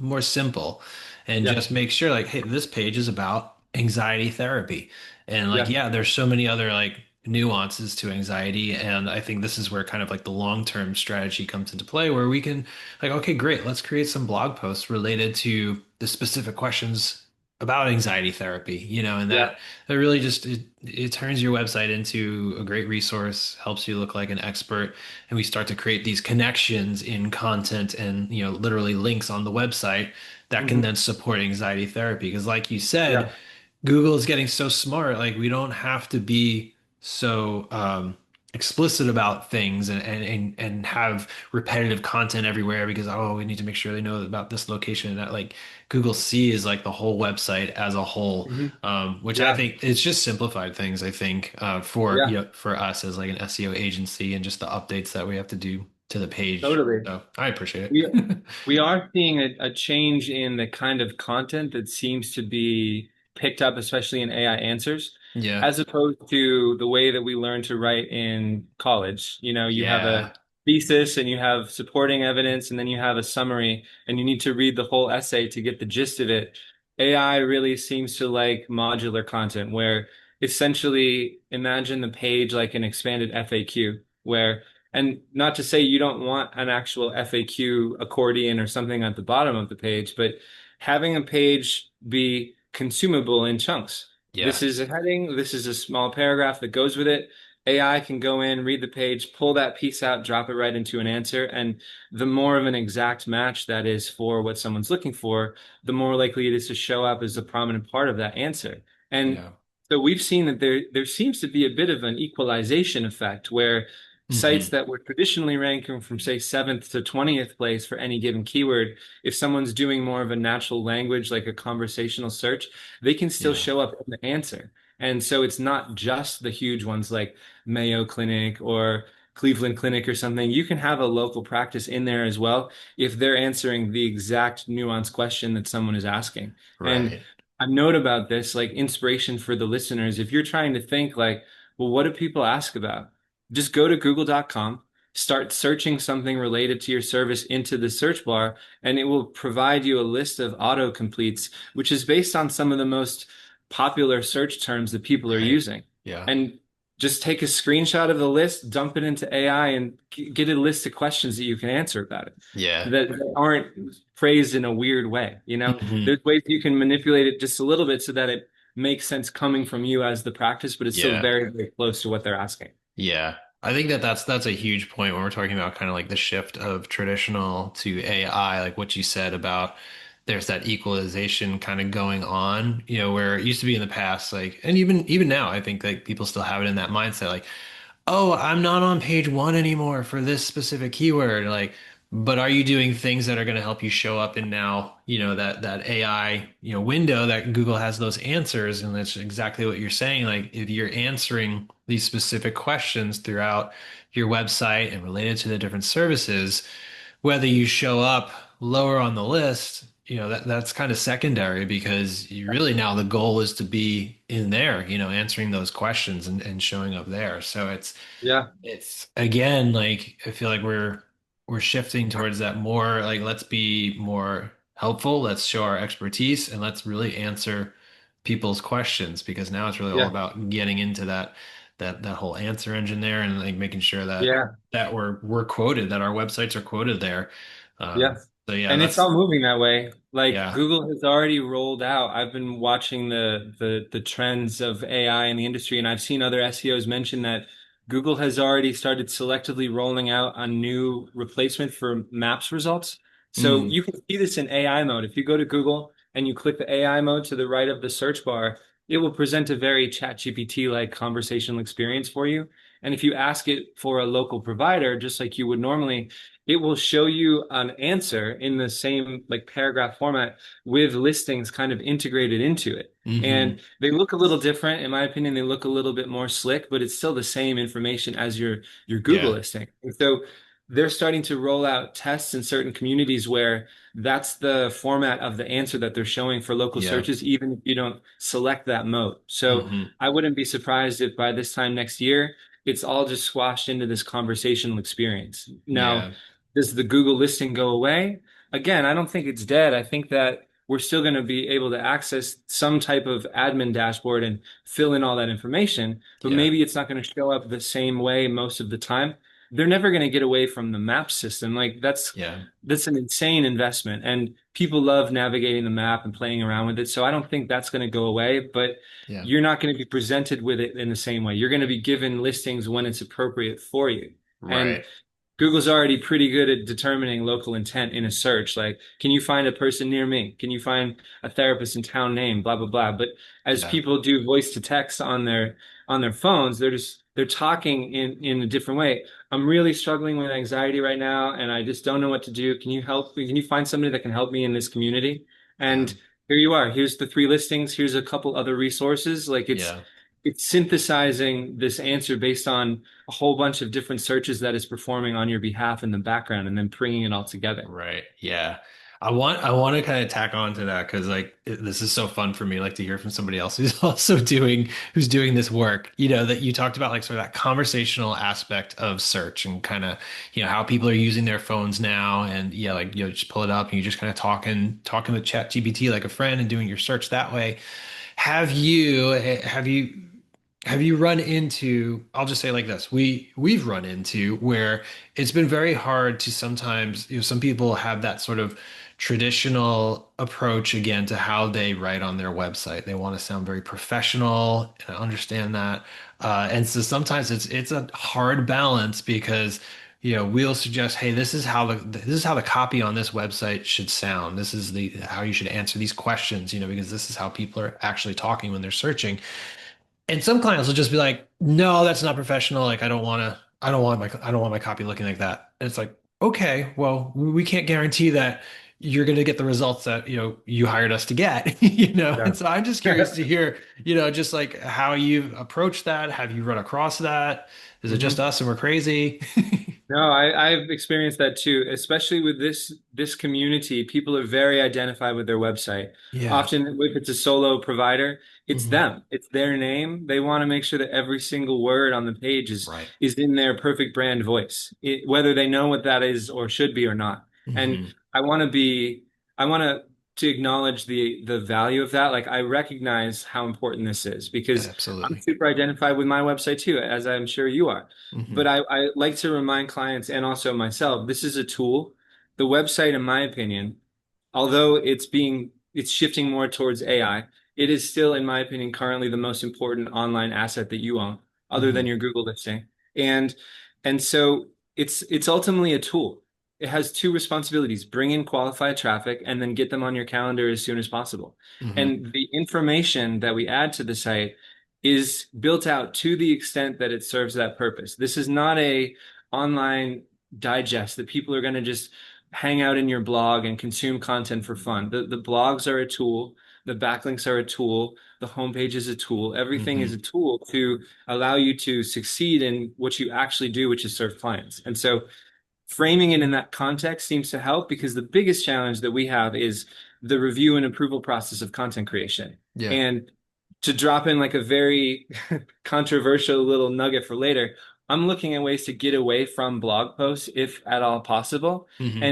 Speaker 1: more simple, and
Speaker 2: yeah,
Speaker 1: just make sure like, hey, this page is about anxiety therapy, and like
Speaker 2: yeah.
Speaker 1: yeah, there's so many other like nuances to anxiety. And I think this is where kind of like the long-term strategy comes into play where we can like, okay, great, let's create some blog posts related to the specific questions about anxiety therapy, and
Speaker 2: Yeah.
Speaker 1: that really just it turns your website into a great resource, helps you look like an expert, and we start to create these connections in content and literally links on the website that can
Speaker 2: Hmm.
Speaker 1: then support anxiety therapy. Because like you said,
Speaker 2: Yeah.
Speaker 1: Google is getting so smart. Like we don't have to be so explicit about things and have repetitive content everywhere because oh we need to make sure they know about this location and that like Google sees like the whole website as a whole,
Speaker 2: Hmm.
Speaker 1: which I
Speaker 2: Yeah.
Speaker 1: think it's just simplified things. I think for
Speaker 2: Yeah.
Speaker 1: for us as like an SEO agency and just the updates that we have to do to the page.
Speaker 2: Totally.
Speaker 1: So I appreciate
Speaker 2: We
Speaker 1: it.
Speaker 2: we are seeing a change in the kind of content that seems to be picked up, especially in AI answers,
Speaker 1: Yeah,
Speaker 2: as opposed to the way that we learn to write in college. You have a
Speaker 1: yeah,
Speaker 2: thesis and you have supporting evidence, and then you have a summary, and you need to read the whole essay to get the gist of it. AI really seems to like modular content, where essentially imagine the page like an expanded FAQ, where and not to say you don't want an actual FAQ accordion or something at the bottom of the page, but having a page be consumable in chunks. This
Speaker 1: yeah,
Speaker 2: is a heading, this is a small paragraph that goes with it. AI can go in, read the page, pull that piece out, drop it right into an answer. And the more of an exact match that is for what someone's looking for, the more likely it is to show up as a prominent part of that answer. And
Speaker 1: yeah.
Speaker 2: So we've seen that there seems to be a bit of an equalization effect where sites
Speaker 1: Hmm.
Speaker 2: that were traditionally ranking from say seventh to 20th place for any given keyword, if someone's doing more of a natural language like a conversational search, they can still
Speaker 1: Yeah.
Speaker 2: show up in the answer. And so it's not just the huge ones like Mayo Clinic or Cleveland Clinic or something. You can have a local practice in there as well if they're answering the exact nuanced question that someone is asking. And
Speaker 1: Right.
Speaker 2: a note about this, like inspiration for the listeners. If you're trying to think like, well, what do people ask about? Just go to google.com, start searching something related to your service into the search bar, and it will provide you a list of autocompletes, which is based on some of the most popular search terms that people are
Speaker 1: Right.
Speaker 2: using.
Speaker 1: Yeah.
Speaker 2: And just take a screenshot of the list, dump it into AI, and get a list of questions that you can answer about it
Speaker 1: Yeah.
Speaker 2: that aren't phrased in a weird way. You know,
Speaker 1: Hmm.
Speaker 2: there's ways you can manipulate it just a little bit so that it makes sense coming from you as the practice, but it's still
Speaker 1: Yeah.
Speaker 2: very, very close to what they're asking.
Speaker 1: Yeah. I think that that's a huge point when we're talking about kind of like the shift of traditional to AI, like what you said about there's that equalization kind of going on, where it used to be in the past, like, and even now, I think like people still have it in that mindset, like, oh, I'm not on page one anymore for this specific keyword. Like, but are you doing things that are going to help you show up in now, that AI, window that Google has those answers, and that's exactly what you're saying. Like, if you're answering these specific questions throughout your website and related to the different services, whether you show up lower on the list, that's kind of secondary because you really now the goal is to be in there, answering those questions and showing up there. So
Speaker 2: Yeah,
Speaker 1: it's again like I feel like we're shifting towards that more like let's be more helpful, let's show our expertise, and let's really answer people's questions because now it's really all
Speaker 2: yeah,
Speaker 1: about getting into that whole answer engine there and like making sure that
Speaker 2: yeah.
Speaker 1: we're quoted, that our websites are quoted there.
Speaker 2: Yeah.
Speaker 1: So yeah,
Speaker 2: And it's
Speaker 1: that's
Speaker 2: all moving that way. Like
Speaker 1: yeah.
Speaker 2: Google has already rolled out. I've been watching the trends of AI in the industry, and I've seen other SEOs mention that Google has already started selectively rolling out a new replacement for Maps results. So
Speaker 1: Mm,
Speaker 2: you can see this in AI mode. If you go to Google and you click the AI mode to the right of the search bar, it will present a very ChatGPT-like conversational experience for you. And if you ask it for a local provider, just like you would normally, it will show you an answer in the same like paragraph format with listings kind of integrated into it.
Speaker 1: hmm.
Speaker 2: And they look a little different. In my opinion, they look a little bit more slick, but it's still the same information as your Google
Speaker 1: Yeah.
Speaker 2: listing. And so they're starting to roll out tests in certain communities where that's the format of the answer that they're showing for local
Speaker 1: Yeah.
Speaker 2: searches, even if you don't select that mode. So
Speaker 1: Hmm.
Speaker 2: I wouldn't be surprised if by this time next year, it's all just squashed into this conversational experience. Now,
Speaker 1: Yeah.
Speaker 2: does the Google listing go away? Again, I don't think it's dead. I think that we're still going to be able to access some type of admin dashboard and fill in all that information, but
Speaker 1: Yeah.
Speaker 2: maybe it's not going to show up the same way most of the time. They're never going to get away from the map system. Like
Speaker 1: Yeah.
Speaker 2: that's an insane investment, and people love navigating the map and playing around with it. So I don't think that's going to go away, but
Speaker 1: Yeah.
Speaker 2: you're not going to be presented with it in the same way. You're going to be given listings when it's appropriate for you. And
Speaker 1: Right.
Speaker 2: Google's already pretty good at determining local intent in a search. Like, can you find a person near me? Can you find a therapist in town name? Blah, blah, blah. But as
Speaker 1: Yeah.
Speaker 2: people do voice to text on their phones, they're talking in a different way. I'm really struggling with anxiety right now, and I just don't know what to do. Can you help me? Can you find somebody that can help me in this community?
Speaker 1: Yeah.
Speaker 2: And here you are. Here's the three listings. Here's a couple other resources. Like
Speaker 1: Yeah.
Speaker 2: it's synthesizing this answer based on a whole bunch of different searches that it's performing on your behalf in the background and then bringing it all together.
Speaker 1: Right. Yeah. I want to kind of tack on to that because this is so fun for me, like to hear from somebody else who's also who's doing this work. That you talked about like sort of that conversational aspect of search and kind of, how people are using their phones now. And yeah, like just pull it up and you just kind of talking with ChatGPT like a friend and doing your search that way. Have you run into, I'll just say it like this, we've run into where it's been very hard to sometimes, some people have that sort of traditional approach again to how they write on their website. They want to sound very professional, and I understand that. And so sometimes it's a hard balance because we'll suggest, hey, this is how the copy on this website should sound. This is the how you should answer these questions, because this is how people are actually talking when they're searching. And some clients will just be like, no, that's not professional. Like, I don't want my copy looking like that. And it's like, okay, well, we can't guarantee that you're going to get the results that, you hired us to get, And
Speaker 2: Yeah.
Speaker 1: so I'm just curious to hear, just like how you approach that. Have you run across that? Is it just
Speaker 2: Mhm.
Speaker 1: us and we're crazy?
Speaker 2: No, I've experienced that too, especially with this community. People are very identified with their website.
Speaker 1: Yeah.
Speaker 2: Often, if it's a solo provider, it's
Speaker 1: Hmm.
Speaker 2: them. It's their name. They want to make sure that every single word on the page is
Speaker 1: Right.
Speaker 2: is in their perfect brand voice, whether they know what that is or should be or not. And
Speaker 1: Hmm.
Speaker 2: I want to be, I want to acknowledge the value of that. Like I recognize how important this is because I'm
Speaker 1: Absolutely.
Speaker 2: super identified with my website too, as I'm sure you are. But
Speaker 1: Hmm.
Speaker 2: I like to remind clients and also myself, this is a tool. The website, in my opinion, although it's shifting more towards AI, it is still, in my opinion, currently the most important online asset that you own, other than
Speaker 1: Hmm.
Speaker 2: your Google listing. And and so it's ultimately a tool. It has two responsibilities: bring in qualified traffic and then get them on your calendar as soon as possible.
Speaker 1: Hmm.
Speaker 2: And the information that we add to the site is built out to the extent that it serves that purpose. This is not a online digest that people are going to just hang out in your blog and consume content for fun. The blogs are a tool, the backlinks are a tool, the homepage is a tool. Everything is a
Speaker 1: Hmm.
Speaker 2: tool to allow you to succeed in what you actually do, which is serve clients. And so framing it in that context seems to help because the biggest challenge that we have is the review and approval process of content creation.
Speaker 1: Yeah.
Speaker 2: And to drop in like a very controversial little nugget for later, I'm looking at ways to get away from blog posts if at all possible.
Speaker 1: Hmm.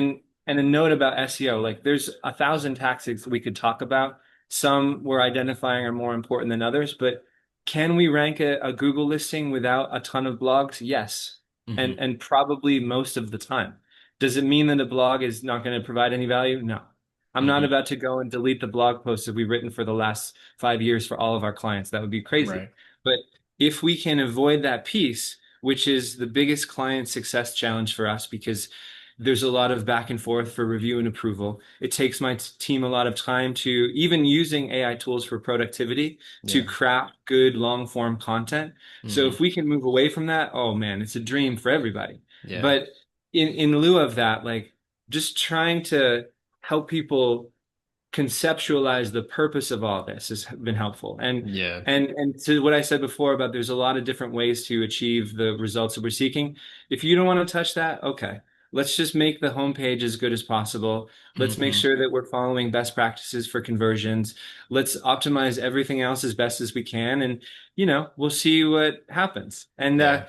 Speaker 2: And a note about SEO, like there's 1,000 tactics we could talk about. Some we're identifying are more important than others, but can we rank a Google listing without a ton of blogs? Yes,
Speaker 1: Hmm.
Speaker 2: and probably most of the time. Does it mean that a blog is not going to provide any value? No. I'm not
Speaker 1: Hmm.
Speaker 2: about to go and delete the blog posts that we've written for the last 5 years for all of our clients. That would be crazy.
Speaker 1: Right.
Speaker 2: But if we can avoid that piece, which is the biggest client success challenge for us because there's a lot of back and forth for review and approval. It takes my team a lot of time to even using AI tools for productivity to
Speaker 1: Yeah.
Speaker 2: craft good long form content. So
Speaker 1: Hmm.
Speaker 2: if we can move away from that, oh man, it's a dream for everybody.
Speaker 1: Yeah.
Speaker 2: But in lieu of that, like just trying to help people conceptualize the purpose of all this has been helpful. And
Speaker 1: Yeah.
Speaker 2: and to what I said before about there's a lot of different ways to achieve the results that we're seeking. If you don't want to touch that, okay. Let's just make the homepage as good as possible. Let's make
Speaker 1: Hmm.
Speaker 2: sure that we're following best practices for conversions. Let's optimize everything else as best as we can, and we'll see what happens. And
Speaker 1: Yeah.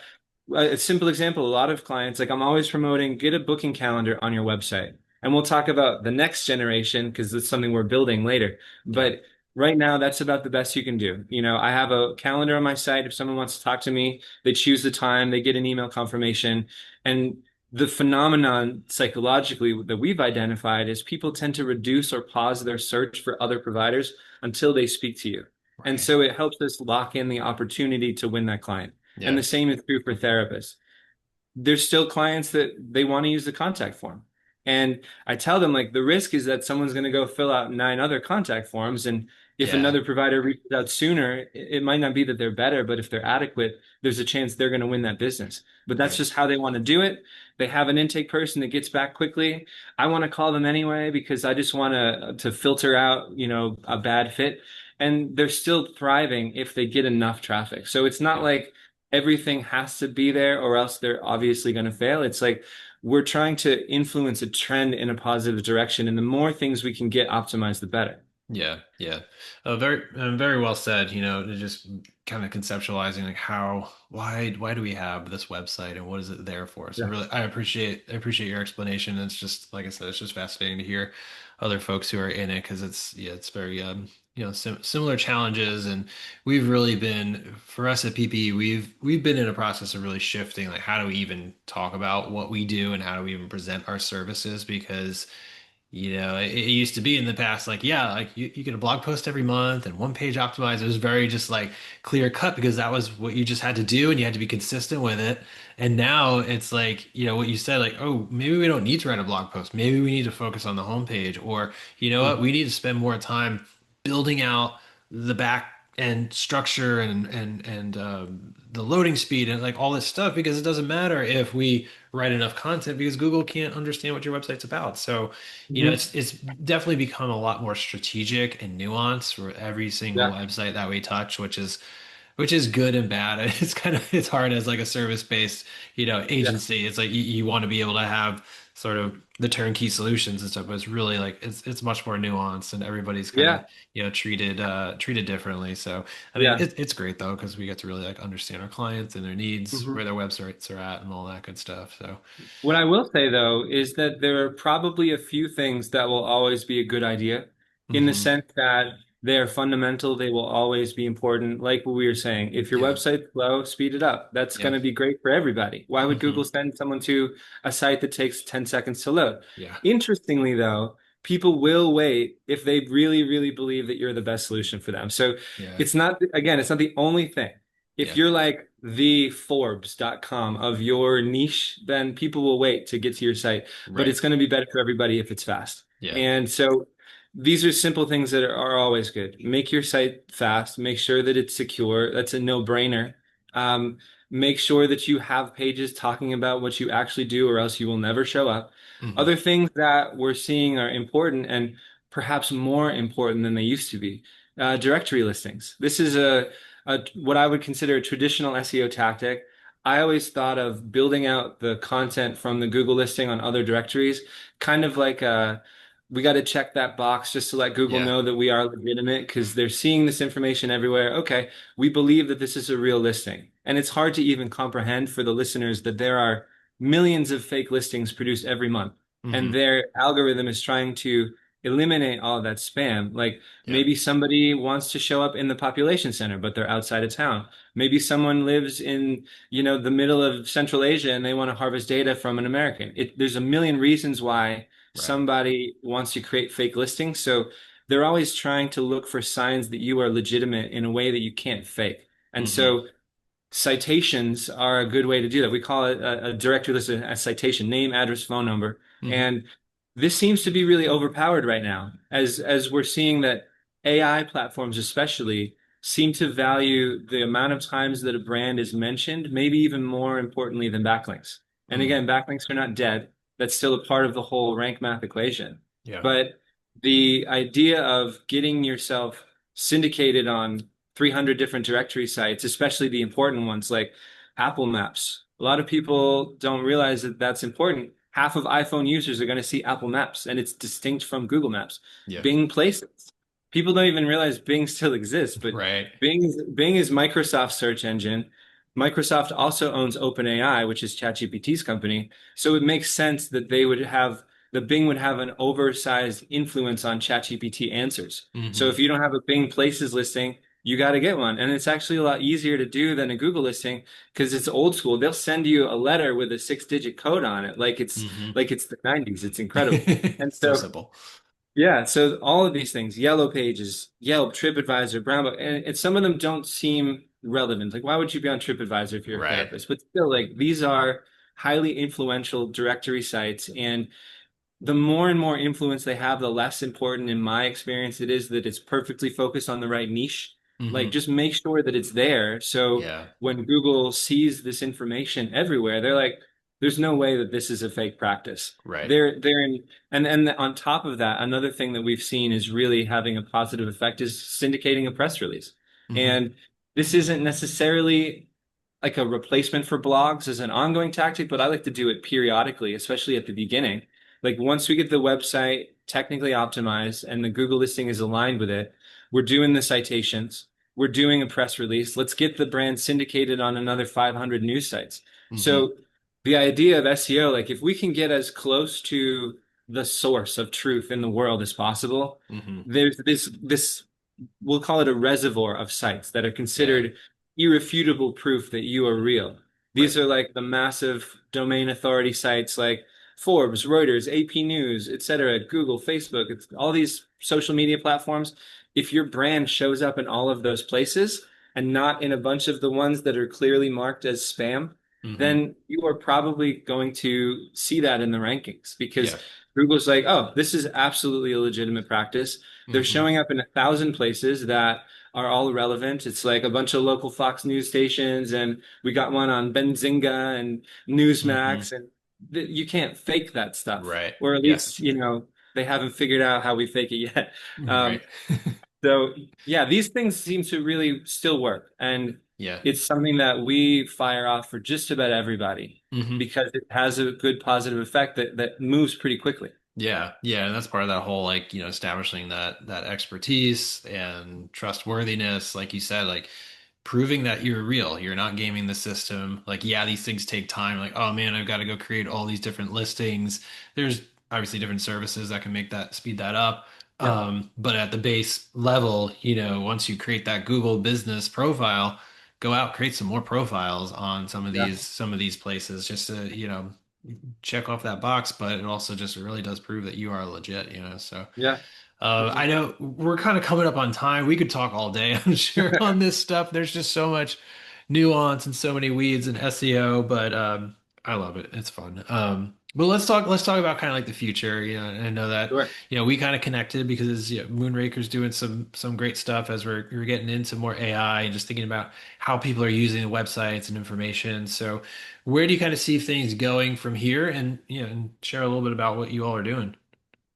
Speaker 2: a simple example, a lot of clients, like I'm always promoting, get a booking calendar on your website. And we'll talk about the next generation because it's something we're building later.
Speaker 1: Yeah.
Speaker 2: But right now, that's about the best you can do. I have a calendar on my site. If someone wants to talk to me, they choose the time, they get an email confirmation. And the phenomenon psychologically that we've identified is people tend to reduce or pause their search for other providers until they speak to you. And
Speaker 1: Right.
Speaker 2: so it helps us lock in the opportunity to win that client. And
Speaker 1: Yeah.
Speaker 2: the same is true for therapists. There's still clients that they want to use the contact form. And I tell them like the risk is that someone's going to go fill out 9 other contact forms. And if
Speaker 1: Yeah.
Speaker 2: another provider reaches out sooner, it might not be that they're better, but if they're adequate, there's a chance they're going to win that business. But that's
Speaker 1: Right.
Speaker 2: just how they want to do it. They have an intake person that gets back quickly. I want to call them anyway because I just want to filter out, a bad fit. And they're still thriving if they get enough traffic. So it's not
Speaker 1: Yeah.
Speaker 2: like everything has to be there or else they're obviously going to fail. It's like we're trying to influence a trend in a positive direction, and the more things we can get optimized, the better.
Speaker 1: Yeah, yeah. Very well said. Just kind of conceptualizing like why do we have this website and what is it there for? So
Speaker 2: Yeah.
Speaker 1: really, I appreciate your explanation. It's just like I said, it's just fascinating to hear other folks who are in it because it's very similar challenges, and we've really been for us at PPE, we've been in a process of really shifting like how do we even talk about what we do and how do we even present our services because. It used to be in the past, like, yeah, like you get a blog post every month and one page optimized. It was very just like clear cut because that was what you just had to do and you had to be consistent with it. And now it's like, what you said, like, oh, maybe we don't need to write a blog post. Maybe we need to focus on the homepage, or you know what,
Speaker 2: Mhm.
Speaker 1: we need to spend more time building out the back. and structure and the loading speed and like all this stuff because it doesn't matter if we write enough content because Google can't understand what your website's about. So,
Speaker 2: Mhm.
Speaker 1: it's definitely become a lot more strategic and nuanced for every single
Speaker 2: Yeah.
Speaker 1: website that we touch, which is good and bad. It's hard as like a service-based,
Speaker 2: Yeah.
Speaker 1: agency. It's like you want to be able to have sort of the turnkey solutions and stuff, but it's really like it's much more nuanced and everybody's kind of,
Speaker 2: Yeah.
Speaker 1: treated differently. So I mean
Speaker 2: Yeah.
Speaker 1: it's great though because we get to really like understand our clients and their needs,
Speaker 2: Mhm.
Speaker 1: where their websites are at and all that good stuff. So
Speaker 2: What I will say though is that there are probably a few things that will always be a good idea in the
Speaker 1: hmm
Speaker 2: sense that they are fundamental, they will always be important. Like what we were saying, if your
Speaker 1: yeah.
Speaker 2: website's slow, speed it up. That's going
Speaker 1: Yeah.
Speaker 2: to be great for everybody. Why would Google
Speaker 1: hmm
Speaker 2: send someone to a site that takes 10 seconds to load?
Speaker 1: Yeah.
Speaker 2: Interestingly, though, people will wait if they really, really believe that you're the best solution for them. So
Speaker 1: Yeah.
Speaker 2: it's not, again, it's not the only thing. If
Speaker 1: Yeah.
Speaker 2: you're like the Forbes.com of your niche, then people will wait to get to your site. But
Speaker 1: Right.
Speaker 2: it's going to be better for everybody if it's fast.
Speaker 1: Yeah.
Speaker 2: And so these are simple things that are always good. Make your site fast, make sure that it's secure. That's a no-brainer. Um, Make sure that you have pages talking about what you actually do, or else you will never show up.
Speaker 1: hmm
Speaker 2: Other things that we're seeing are important and perhaps more important than they used to be. Directory listings. This is what I would consider a traditional SEO tactic. I always thought of building out the content from the Google listing on other directories, kind of like we got to check that box just to let Google
Speaker 1: Yeah.
Speaker 2: know that we are legitimate because they're seeing this information everywhere. Okay, we believe that this is a real listing. And it's hard to even comprehend for the listeners that there are millions of fake listings produced every month, and
Speaker 1: hmm
Speaker 2: their algorithm is trying to eliminate all of that spam. Like
Speaker 1: Yeah.
Speaker 2: maybe somebody wants to show up in the population center, but they're outside of town. Maybe someone lives in, the middle of Central Asia and they want to harvest data from an American. There's a million reasons why
Speaker 1: Right.
Speaker 2: somebody wants to create fake listings. So they're always trying to look for signs that you are legitimate in a way that you can't fake. And
Speaker 1: hmm
Speaker 2: so citations are a good way to do that. We call it a directory list, a citation, name, address, phone number.
Speaker 1: hmm
Speaker 2: And this seems to be really overpowered right now, as we're seeing that AI platforms especially seem to value the amount of times that a brand is mentioned, maybe even more importantly than backlinks. And
Speaker 1: Mm.
Speaker 2: again, backlinks are not dead. That's still a part of the whole rank math equation.
Speaker 1: Yeah.
Speaker 2: But the idea of getting yourself syndicated on 300 different directory sites, especially the important ones like Apple Maps. A lot of people don't realize that that's important. Half of iPhone users are going to see Apple Maps, and it's distinct from Google Maps.
Speaker 1: Yeah.
Speaker 2: Bing Places. People don't even realize Bing still exists, but
Speaker 1: Right.
Speaker 2: Bing is Microsoft's search engine. Microsoft also owns OpenAI, which is ChatGPT's company. So it makes sense that Bing would have an oversized influence on ChatGPT answers. So
Speaker 1: hmm
Speaker 2: if you don't have a Bing Places listing, you got to get one. And it's actually a lot easier to do than a Google listing because it's old school. They'll send you a letter with a six-digit code on it,
Speaker 1: hmm
Speaker 2: like it's the 90s. It's incredible. And
Speaker 1: So
Speaker 2: so
Speaker 1: simple.
Speaker 2: yeah, so all of these things, Yellow Pages, Yelp, TripAdvisor, Brown Book, and some of them don't seem relevant. Like, why would you be on TripAdvisor if you're a
Speaker 1: Right.
Speaker 2: therapist? But still, like, these are highly influential directory sites, and the more and more influence they have, the less important, in my experience, it is that it's perfectly focused on the right niche. Like,
Speaker 1: hmm
Speaker 2: just make sure that it's there. So
Speaker 1: Yeah.
Speaker 2: when Google sees this information everywhere, they're like, there's no way that this is a fake practice.
Speaker 1: Right.
Speaker 2: They're in, and on top of that, another thing that we've seen is really having a positive effect is syndicating a press release.
Speaker 1: hmm
Speaker 2: And this isn't necessarily like a replacement for blogs as an ongoing tactic, but I like to do it periodically, especially at the beginning. Like once we get the website technically optimized and the Google listing is aligned with it, we're doing the citations, we're doing a press release. Let's get the brand syndicated on another 500 news sites.
Speaker 1: hmm
Speaker 2: So the idea of SEO, like if we can get as close to the source of truth in the world as possible,
Speaker 1: hmm
Speaker 2: there's this we'll call it a reservoir of sites that are
Speaker 1: Yeah.
Speaker 2: considered irrefutable proof that you are real.
Speaker 1: Right.
Speaker 2: These are like the massive domain authority sites like Forbes, Reuters, AP News, etc., Google, Facebook, it's all these social media platforms. If your brand shows up in all of those places and not in a bunch of the ones that are clearly marked as spam,
Speaker 1: hmm
Speaker 2: then you are probably going to see that in the rankings because
Speaker 1: Yeah.
Speaker 2: Google's like, oh, this is absolutely a legitimate practice. They're
Speaker 1: hmm
Speaker 2: showing up in 1,000 places that are all relevant. It's like a bunch of local Fox News stations, and we got one on Benzinga and
Speaker 1: Hmm.
Speaker 2: Newsmax, and you can't fake that stuff,
Speaker 1: Right.
Speaker 2: or at least,
Speaker 1: Yes.
Speaker 2: you know, they haven't figured out how we fake it yet.
Speaker 1: Right.
Speaker 2: Um, so yeah, these things seem to really still work, and
Speaker 1: Yeah.
Speaker 2: it's something that we fire off for just about everybody
Speaker 1: Hmm.
Speaker 2: because it has a good positive effect that moves pretty quickly.
Speaker 1: Yeah, yeah, and that's part of that whole like, establishing that expertise and trustworthiness, like you said, like proving that you're real. You're not gaming the system. Like, yeah, these things take time. Like, oh man, I've got to go create all these different listings. There's obviously different services that can make that speed that up.
Speaker 2: Yeah,
Speaker 1: But at the base level, once you create that Google business profile, go out, create some more profiles on
Speaker 2: yeah,
Speaker 1: some of these places just to, check off that box, but it also just really does prove that you are legit. So
Speaker 2: yeah.
Speaker 1: I know we're kind of coming up on time. We could talk all day, I'm sure, on this stuff. There's just so much nuance and so many weeds in SEO, but I love it. It's fun. But let's talk about kind of like the future. And I know that
Speaker 2: Sure.
Speaker 1: we kind of connected because Moonraker's doing some great stuff as we're getting into more AI and just thinking about how people are using the websites and information. So where do you kind of see things going from here? And and share a little bit about what you all are doing.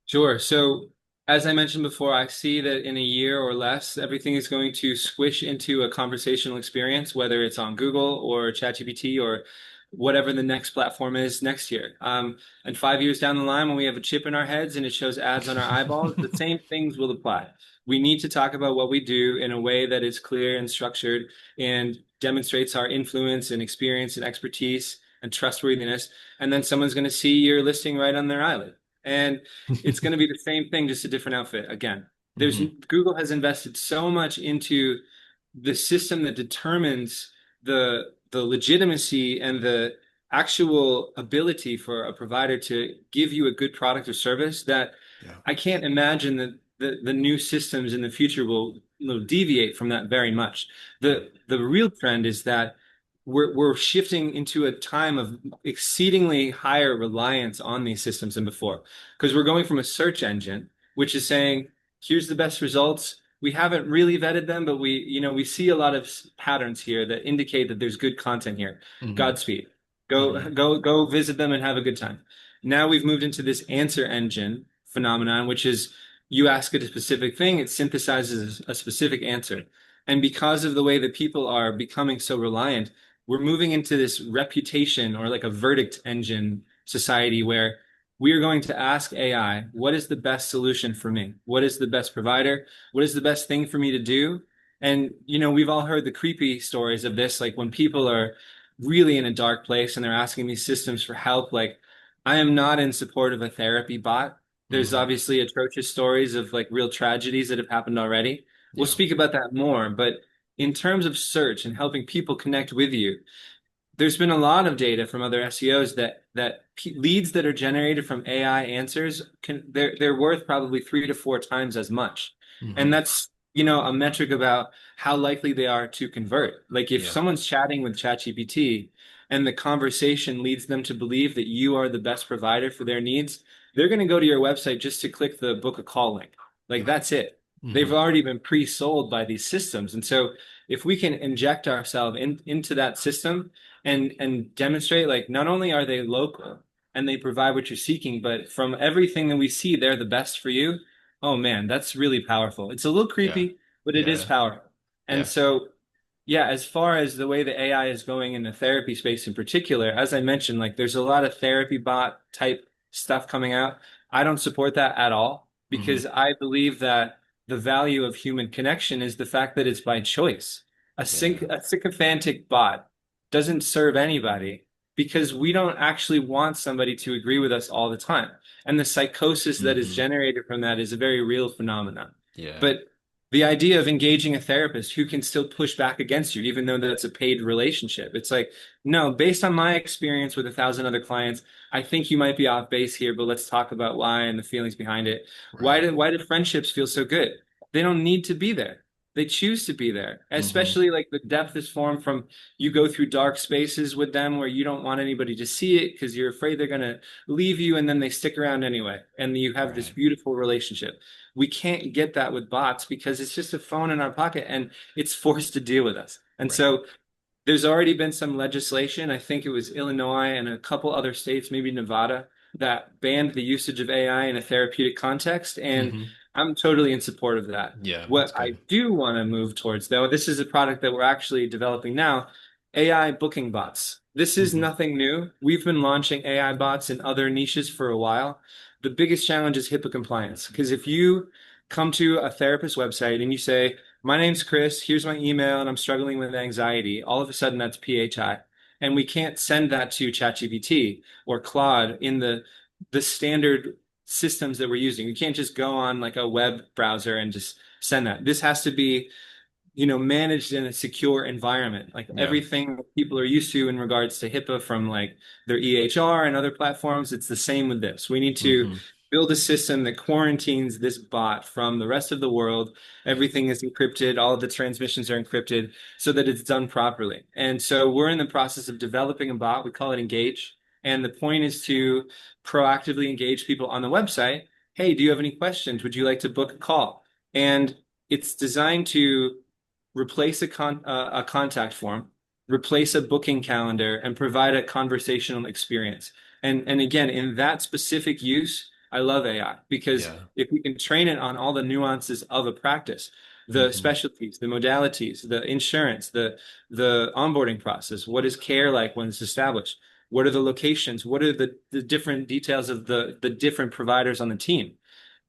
Speaker 2: Sure. So, as I mentioned before, I see that in a year or less, everything is going to squish into a conversational experience, whether it's on Google or ChatGPT or whatever the next platform is next year. And 5 years down the line, when we have a chip in our heads and it shows ads on our eyeballs, the same things will apply. We need to talk about what we do in a way that is clear and structured and demonstrates our influence and experience and expertise and trustworthiness. And then someone's going to see your listing right on their eyelid. And it's going to be the same thing, just a different outfit. Again, there's
Speaker 1: Hmm.
Speaker 2: Google has invested so much into the system that determines the legitimacy and the actual ability for a provider to give you a good product or service that
Speaker 1: Yeah.
Speaker 2: I can't imagine that the new systems in the future will deviate from that very much.
Speaker 1: Yeah.
Speaker 2: The real trend is that we're shifting into a time of exceedingly higher reliance on these systems than before because we're going from a search engine which is saying here's the best results. We haven't really vetted them, but we see a lot of patterns here that indicate that there's good content here.
Speaker 1: Hmm.
Speaker 2: Godspeed.
Speaker 1: Hmm.
Speaker 2: Go visit them and have a good time. Now we've moved into this answer engine phenomenon, which is you ask it a specific thing, it synthesizes a specific answer. And because of the way that people are becoming so reliant, we're moving into this reputation or like a verdict engine society where we are going to ask AI, what is the best solution for me? What is the best provider? What is the best thing for me to do? And, we've all heard the creepy stories of this, like when people are really in a dark place and they're asking these systems for help. Like, I am not in support of a therapy bot. There's
Speaker 1: Hmm.
Speaker 2: obviously atrocious stories of like real tragedies that have happened already. We'll
Speaker 1: Yeah.
Speaker 2: speak about that more, but in terms of search and helping people connect with you, there's been a lot of data from other SEOs that leads that are generated from AI answers they're worth probably 3 to 4 times as much, and
Speaker 1: Hmm.
Speaker 2: that's a metric about how likely they are to convert. Like if
Speaker 1: Yeah.
Speaker 2: someone's chatting with ChatGPT and the conversation leads them to believe that you are the best provider for their needs, they're going to go to your website just to click the book a call link. Like
Speaker 1: Yeah.
Speaker 2: that's it. They've
Speaker 1: Hmm.
Speaker 2: already been pre-sold by these systems, and so if we can inject ourselves into that system and demonstrate like not only are they local and they provide what you're seeking, but from everything that we see, they're the best for you. Oh man, that's really powerful. It's a little
Speaker 1: Yeah.
Speaker 2: creepy, but it is
Speaker 1: Yeah.
Speaker 2: powerful. And
Speaker 1: Yeah.
Speaker 2: so, yeah, as far as the way the AI is going in the therapy space in particular, as I mentioned, like there's a lot of therapy bot type stuff coming out. I don't support that at all
Speaker 1: Hmm.
Speaker 2: because I believe that the value of human connection is the fact that it's by choice.
Speaker 1: Yeah.
Speaker 2: A sycophantic bot doesn't serve anybody because we don't actually want somebody to agree with us all the time. And the psychosis that is
Speaker 1: Hmm.
Speaker 2: generated from that is a very real phenomenon.
Speaker 1: Yeah.
Speaker 2: But the idea of engaging a therapist who can still push back against you, even though that's a paid relationship, it's like, no, based on my experience with 1,000 other clients, I think you might be off base here, but let's talk about why and the feelings behind it.
Speaker 1: Right.
Speaker 2: Why do friendships feel so good? They don't need to be there. They choose to be there,
Speaker 1: Hmm.
Speaker 2: especially like the depth is formed from you go through dark spaces with them where you don't want anybody to see it because you're afraid they're going to leave you, and then they stick around anyway. And you have this
Speaker 1: Right.
Speaker 2: beautiful relationship. We can't get that with bots because it's just a phone in our pocket and it's forced to deal with us. And
Speaker 1: Right.
Speaker 2: so there's already been some legislation. I think it was Illinois and a couple other states, maybe Nevada, that banned the usage of AI in a therapeutic context. And
Speaker 1: Hmm.
Speaker 2: I'm totally in support of that.
Speaker 1: Yeah, that's
Speaker 2: What I
Speaker 1: good.
Speaker 2: do want to move towards, though, this is a product that we're actually developing now, AI booking bots. This is
Speaker 1: Hmm.
Speaker 2: nothing new. We've been launching AI bots in other niches for a while. The biggest challenge is HIPAA compliance. Because if you come to a therapist website and you say, my name's Chris. Here's my email, and I'm struggling with anxiety. All of a sudden, that's PHI, and we can't send that to ChatGPT or Claude in the standard systems that we're using. We can't just go on like a web browser and just send that. This has to be managed in a secure environment, like
Speaker 1: Yeah.
Speaker 2: everything people are used to in regards to HIPAA from like their EHR and other platforms. It's the same with this. We need to
Speaker 1: Hmm.
Speaker 2: build a system that quarantines this bot from the rest of the world.
Speaker 1: Yeah.
Speaker 2: Everything is encrypted, all of the transmissions are encrypted so that it's done properly. And so we're in the process of developing a bot. We call it Engage. And the point is to proactively engage people on the website. Hey, do you have any questions? Would you like to book a call? And it's designed to replace a contact form, replace a booking calendar, and provide a conversational experience. And again, in that specific use, I love AI because
Speaker 1: Yeah.
Speaker 2: if we can train it on all the nuances of a practice, the
Speaker 1: Hmm.
Speaker 2: specialties, the modalities, the insurance, the onboarding process, what is care like when it's established? What are the locations? What are the different details of the different providers on the team?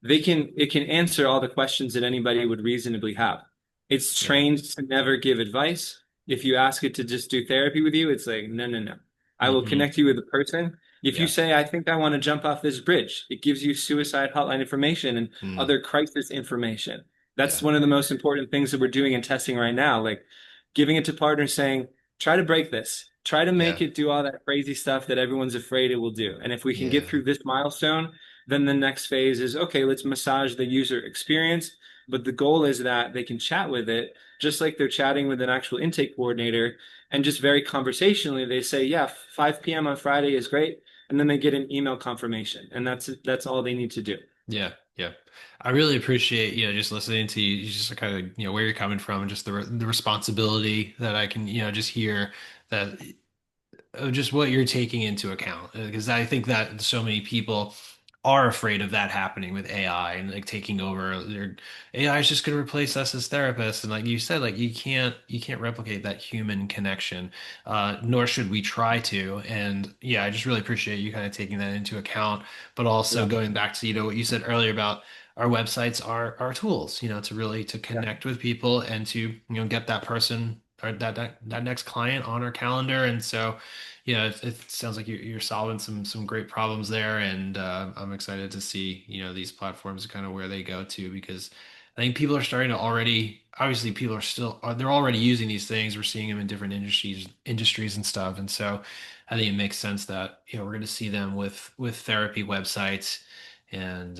Speaker 2: It can answer all the questions that anybody would reasonably have. It's
Speaker 1: Yeah.
Speaker 2: trained to never give advice. If you ask it to just do therapy with you, it's like, no, no, no. I will
Speaker 1: Hmm.
Speaker 2: connect you with a person. If you
Speaker 1: Yeah.
Speaker 2: say, I think I want to jump off this bridge, it gives you suicide hotline information and
Speaker 1: Mm.
Speaker 2: other crisis information. That's
Speaker 1: Yeah.
Speaker 2: one of the most important things that we're doing and testing right now. Like giving it to partners saying, try to break this. Try to
Speaker 1: Yeah.
Speaker 2: make it do all that crazy stuff that everyone's afraid it will do. And if we can get
Speaker 1: Yeah.
Speaker 2: through this milestone, then the next phase is okay, let's massage the user experience. But the goal is that they can chat with it just like they're chatting with an actual intake coordinator. And just very conversationally, they say, yeah, 5 p.m. on Friday is great. And then they get an email confirmation. And that's all they need to do.
Speaker 1: Yeah. Yeah. I really appreciate, just listening to you, just kind of, where you're coming from and just the responsibility that I can, just hear that just what you're taking into account. Because I think that so many people are afraid of that happening with AI and like taking over. Their AI is just going to replace us as therapists, and like you said, like you can't replicate that human connection, nor should we try to. And yeah, I just really appreciate you kind of taking that into account, but also
Speaker 2: Yeah.
Speaker 1: going back to what you said earlier about our websites are tools, to really to
Speaker 2: Yeah.
Speaker 1: connect with people and to get that person or that next client on our calendar. And so yeah, it sounds like you're solving some great problems there, and I'm excited to see these platforms kind of where they go to, because I think people are starting to already, obviously people are still they're already using these things. We're seeing them in different industries and stuff, and so I think it makes sense that we're going to see them with therapy websites, and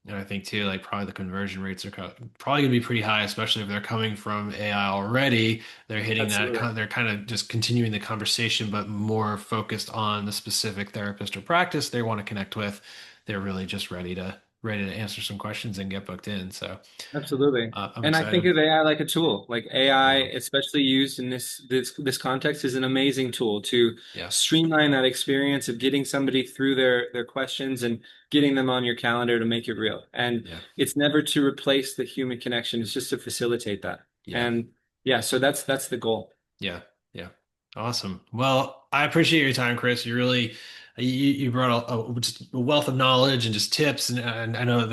Speaker 1: I think too, like probably the conversion rates are probably going to be pretty high, especially if they're coming from AI already. They're hitting that,
Speaker 2: Absolutely.
Speaker 1: they're kind of just continuing the conversation, but more focused on the specific therapist or practice they want to connect with. They're really just ready to answer some questions and get booked in. So
Speaker 2: Absolutely.
Speaker 1: I'm
Speaker 2: And I think
Speaker 1: excited.
Speaker 2: of AI like a tool. Like AI,
Speaker 1: Mhm.
Speaker 2: especially used in this context, is an amazing tool to
Speaker 1: Yeah,
Speaker 2: streamline that experience of getting somebody through their questions and getting them on your calendar to make it real. And
Speaker 1: yeah,
Speaker 2: it's never to replace the human connection, it's just to facilitate that.
Speaker 1: yeah.
Speaker 2: And yeah, so that's the goal.
Speaker 1: Yeah, yeah. Awesome. Well, I appreciate your time, Chris. You brought just a wealth of knowledge and just tips, and I know that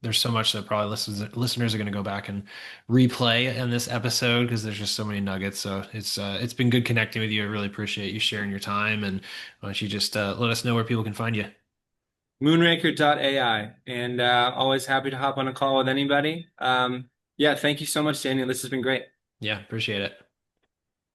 Speaker 1: there's so much that probably listeners are going to go back and replay in this episode because there's just so many nuggets. So it's been good connecting with you. I really appreciate you sharing your time, and why don't you just let us know where people can find you?
Speaker 2: Moonraker AI. And always happy to hop on a call with anybody. Yeah, thank you so much, Daniel. This has been great.
Speaker 1: Yeah, appreciate it.